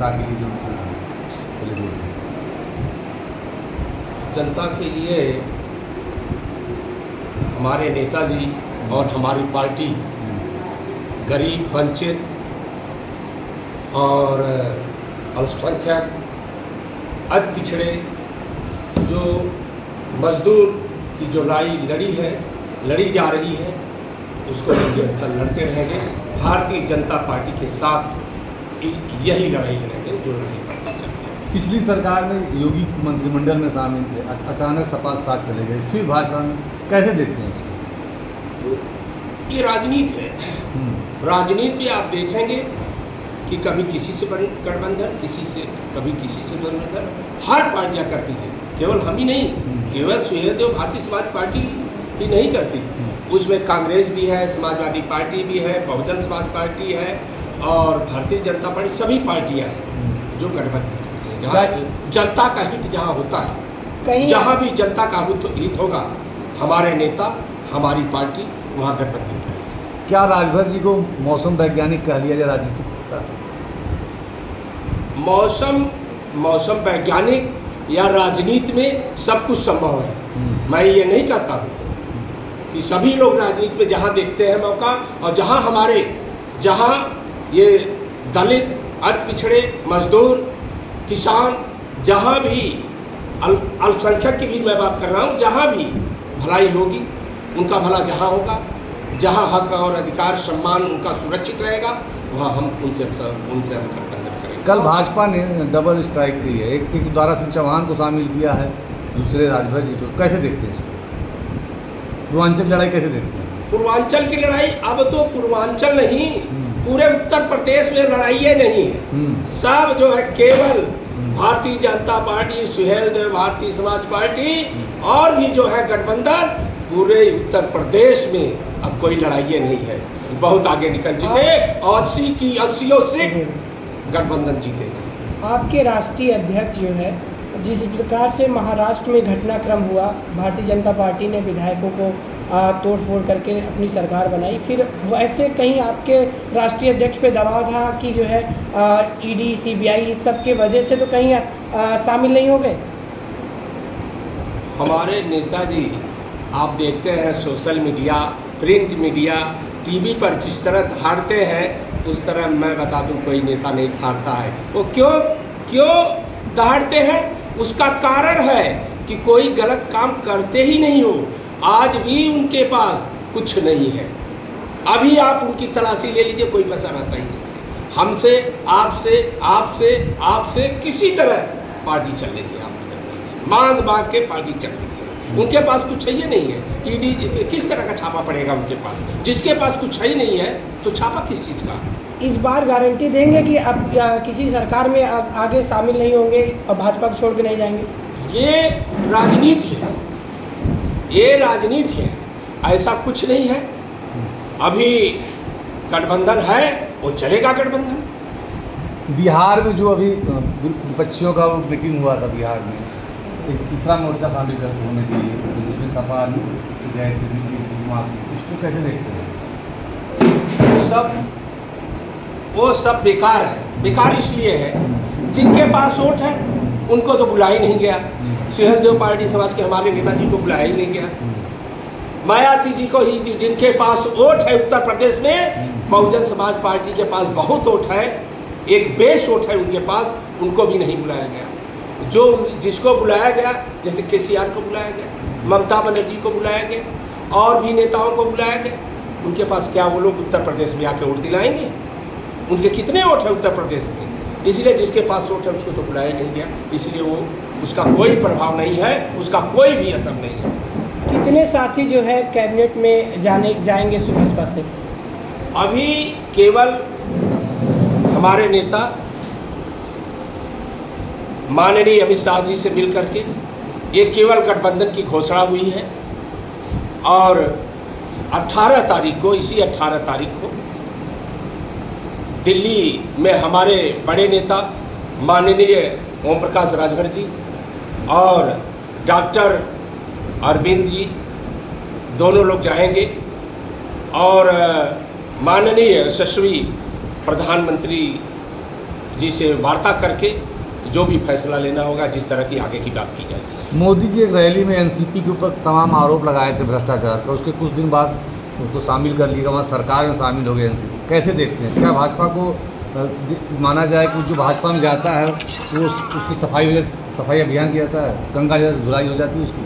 जनता के लिए जो जनता के लिए हमारे नेताजी और हमारी पार्टी गरीब, वंचित और अल्पसंख्यक, अति पिछड़े, जो मजदूर की जो लड़ी जा रही है, उसको निरंतर लड़ते रहेंगे। भारतीय जनता पार्टी के साथ यही लड़ाई लड़ेंगे जो लड़ाई चलती है। पिछली सरकार में योगी मंत्रिमंडल में शामिल थे, अचानक सपा के साथ चले गए, फिर भाजपा में, कैसे देखते हैं इसको? ये राजनीति है। राजनीति में आप देखेंगे कि कभी किसी से गठबंधन, कभी किसी से गठबंधन, हर पार्टियां करती हैं। केवल हम ही नहीं, केवल सुहेलदेव भारतीय समाज पार्टी ही नहीं करती, उसमें कांग्रेस भी है, समाजवादी पार्टी भी है, बहुजन समाज पार्टी है और भारतीय जनता पार्टी, सभी पार्टियां हैं जो गठबंधन करती हैं। जहाँ जनता का हित जहाँ होता है, जहाँ भी जनता का हित होगा, हमारे नेता, हमारी पार्टी वहाँ गठबंधन करेगी। क्या राजभर जी को मौसम वैज्ञानिक कह लिया जाए राजनीतिक? मौसम वैज्ञानिक या राजनीति में सब कुछ संभव है। मैं ये नहीं कहता हूँ कि सभी लोग राजनीति में जहाँ देखते हैं मौका, और जहाँ ये दलित, अति पिछड़े, मजदूर, किसान, जहाँ भी अल्पसंख्यक की भी मैं बात कर रहा हूँ, जहाँ भी भलाई होगी, उनका भला जहाँ होगा, जहाँ हक और अधिकार सम्मान उनका सुरक्षित रहेगा, वहाँ हम उनसे हम गठबंधन करेंगे। कल भाजपा ने डबल स्ट्राइक की है, एक दारा सिंह चौहान को शामिल किया है, दूसरे राजभर जी को, कैसे देखते हैं इसको? पूर्वांचल की लड़ाई कैसे देखते हैं? पूर्वांचल की लड़ाई, अब तो पूर्वांचल नहीं, पूरे उत्तर प्रदेश में लड़ाई नहीं है। सब जो है केवल भारतीय जनता पार्टी, सुहेलदेव भारतीय समाज पार्टी और भी जो है गठबंधन, पूरे उत्तर प्रदेश में अब कोई लड़ाई नहीं है। बहुत आगे निकल चुके, 80 सीट गठबंधन जीतेगा। आपके राष्ट्रीय अध्यक्ष जो है, जिस प्रकार से महाराष्ट्र में घटनाक्रम हुआ, भारतीय जनता पार्टी ने विधायकों को तोड़फोड़ करके अपनी सरकार बनाई, फिर वैसे कहीं आपके राष्ट्रीय अध्यक्ष पे दबाव था कि जो है ईडी, सीबीआई, इस सब के वजह से तो कहीं शामिल नहीं हो गए? हमारे नेताजी, आप देखते हैं social media, print media, TV पर जिस तरह धारते हैं, उस तरह मैं बता दूं कोई नेता नहीं धारता है। वो क्यों दहाड़ते हैं? उसका कारण है कि कोई गलत काम करते ही नहीं हो। आज भी उनके पास कुछ नहीं है। अभी आप उनकी तलाशी ले लीजिए, कोई पैसा रहता ही नहीं। हमसे, आपसे किसी तरह पार्टी चल रही है, आप मांग के पार्टी चल रही है। उनके पास कुछ है नहीं है। ईडी किस तरह का छापा पड़ेगा उनके पास? जिसके पास कुछ है नहीं है तो छापा किस चीज़ का? इस बार गारंटी देंगे कि अब किसी सरकार में आगे शामिल नहीं होंगे और भाजपा को छोड़ के नहीं जाएंगे? ये राजनीति है, ऐसा कुछ नहीं है। अभी गठबंधन है, वो चलेगा गठबंधन। बिहार में जो अभी विपक्षियों का मीटिंग हुआ था बिहार में, एक तीसरा मोर्चा शामिल होने के लिए, जिसमें सपा गए थे, इसको कैसे देखते हैं? वो सब बेकार है। बेकार इसलिए है, जिनके पास वोट है उनको तो बुलाया ही नहीं गया। सुहेलदेव पार्टी समाज के हमारे नेताजी को बुलाया ही नहीं गया। मायावती जी को ही, जिनके पास वोट है उत्तर प्रदेश में, बहुजन समाज पार्टी के पास बहुत वोट है, एक बेस वोट है उनके पास, उनको भी नहीं बुलाया गया। जिसको बुलाया गया, जैसे केसीआर को बुलाया गया, ममता बनर्जी को बुलाया गया और भी नेताओं को बुलाया गया, उनके पास क्या वो लोग उत्तर प्रदेश में आके वोट दिलाएंगे? उनके कितने वोट है उत्तर प्रदेश में? इसलिए जिसके पास वोट है उसको तो बुलाया नहीं गया, इसलिए वो उसका कोई प्रभाव नहीं है, उसका कोई भी असर नहीं है। कितने साथी जो है कैबिनेट में जाएंगे सुबह से? अभी केवल हमारे नेता माननीय अमित शाह जी से मिल करके ये केवल गठबंधन की घोषणा हुई है और 18 तारीख को, इसी 18 तारीख को दिल्ली में हमारे बड़े नेता माननीय ओम प्रकाश राजभर जी और डॉक्टर अरविंद जी दोनों लोग जाएंगे और माननीय यशस्वी प्रधानमंत्री जी से वार्ता करके जो भी फैसला लेना होगा, जिस तरह की आगे की बात की जाएगी। मोदी जी एक रैली में एनसीपी के ऊपर तमाम आरोप लगाए थे भ्रष्टाचार का, उसके कुछ दिन बाद उसको शामिल कर लिया, वहाँ सरकार में शामिल हो गए एनसीपी। कैसे देखते हैं, क्या भाजपा को माना जाए कि जो भाजपा में जाता है वो उसकी सफाई अभियान किया जाता है, गंगा जल से धुलाई हो जाती है उसकी?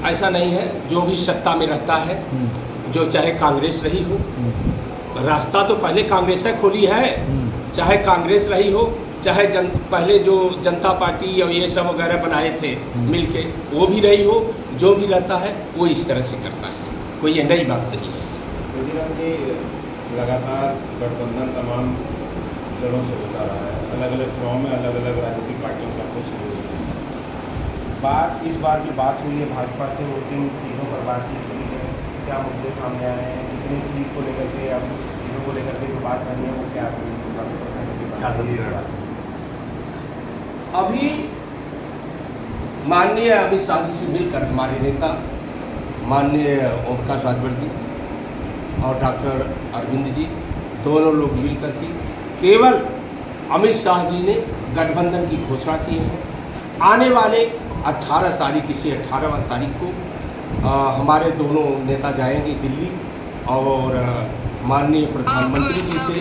ऐसा नहीं है। जो भी सत्ता में रहता है, जो चाहे कांग्रेस रही हो, रास्ता तो पहले कांग्रेस से खोली है, चाहे कांग्रेस रही हो, चाहे पहले जो जनता पार्टी और ये सब वगैरह बनाए थे मिलके, वो भी रही हो, जो भी रहता है वो इस तरह से करता है, कोई ये नई बात नहीं है। लगातार गठबंधन तमाम दलों से होता रहा है, अलग अलग चुनाव में अलग अलग राजनीतिक पार्टियों का कुछ बात, इस बार जो बात हुई है भाजपा से, वो किन चीज़ों पर बातचीत हुई है, क्या मुद्दे सामने आए हैं, कितनी सीट को लेकर के या कुछ चीज़ों को लेकर के जो बात करनी है वो क्या अभी माननीय अमित शाह जी से मिलकर हमारे नेता माननीय ओम प्रकाश राजभर जी और डॉक्टर अरविंद जी, दोनों लोग मिलकर के केवल अमित शाह जी ने गठबंधन की घोषणा की है। आने वाले 18 तारीख से 18 तारीख को हमारे दोनों नेता जाएंगे दिल्ली और माननीय प्रधानमंत्री जी से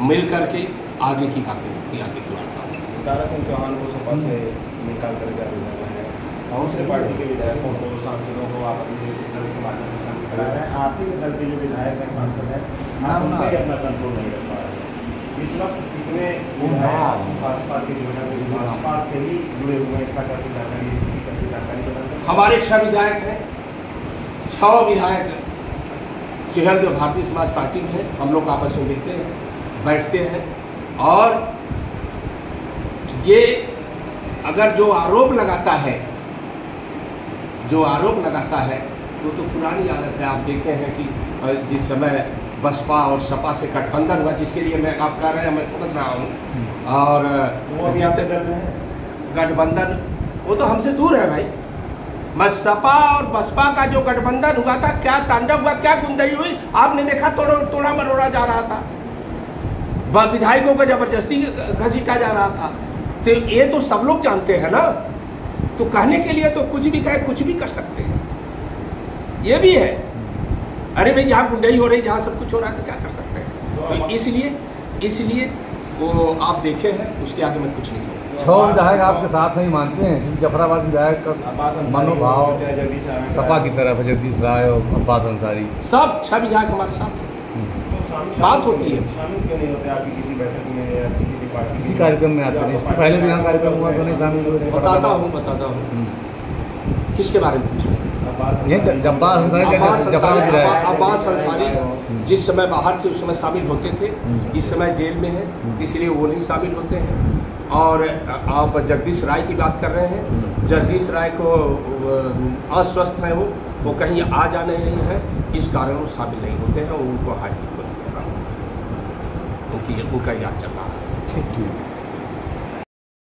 मिल करके आगे की बातें होगी, आगे की वार्ता होगी। तारा सिंह चौहान को सपा से निकाल कर दिया गया है, दूसरे पार्टी के विधायकों को, सांसदों को आप अपने दल के माध्यम से शामिल करा रहे हैं। आपके दल के जो विधायक हैं, सांसद हैं, आप उन पर अपना कंट्रोल नहीं रख पा रहे। इस वक्त कितने विधायक भाजपा के जो है भाजपा से ही जुड़े हुए हैं, इसका करके जानकारी, किसी करके जानकारी बताते? हमारे 6 विधायक हैं, 6 विधायक सुहेलदेव भारतीय समाज पार्टी में हैं। हम लोग आपस में मिलते हैं, बैठते हैं और ये अगर जो आरोप लगाता है वो तो पुरानी आदत है। आप देखे हैं कि जिस समय बसपा और सपा से गठबंधन हुआ, जिसके लिए मैं आप कह रहे हैं मैं समझ रहा हूँ, और गठबंधन वो तो हमसे दूर है भाई। मैं सपा और बसपा का जो गठबंधन हुआ था, क्या तांडव हुआ, क्या गुंदई हुई, आपने देखा, तोड़ा मरोड़ा जा रहा था, विधायकों को जबरदस्ती घसीटा जा रहा था। तो ये तो सब लोग जानते हैं ना, तो कहने के लिए तो कुछ भी कहे, कुछ भी कर सकते हैं, ये भी है। अरे भाई जहाँ गुंडई हो रही, जहाँ सब कुछ हो रहा है, तो क्या कर सकते हैं। तो इसलिए वो आप देखे हैं, उसके आगे मैं कुछ नहीं कहूँगा। 6 विधायक आपके साथ ही मानते हैं, क्योंकि जफराबाद विधायक का मनोभाव सपा की तरफ है, जगदीश राय और अब्बास अंसारी, सब 6 विधायक हमारे साथ हैं। बात होती है, शामिल क्यों नहीं होते आपकी किसी बैठक में या किसी भी पार्टी, किसी कार्यक्रम में आते नहीं? इसके पहले भी यहाँ कार्यक्रम हुआ तो नहीं शामिल हुए? बताता हूँ। किसके बारे में पूछ रहे हैं? अब्बास अंसारी जिस समय बाहर थे उस समय शामिल होते थे, इस समय जेल में है, इसलिए वो नहीं शामिल होते हैं। और आप जगदीश राय की बात कर रहे हैं, जगदीश राय को अस्वस्थ है, वो कहीं आ जा नहीं रही है, इस कारण वो शामिल नहीं होते हैं और उनको हार्ट की प्रॉब्लम, उनका इलाज चल रहा है। ठीक।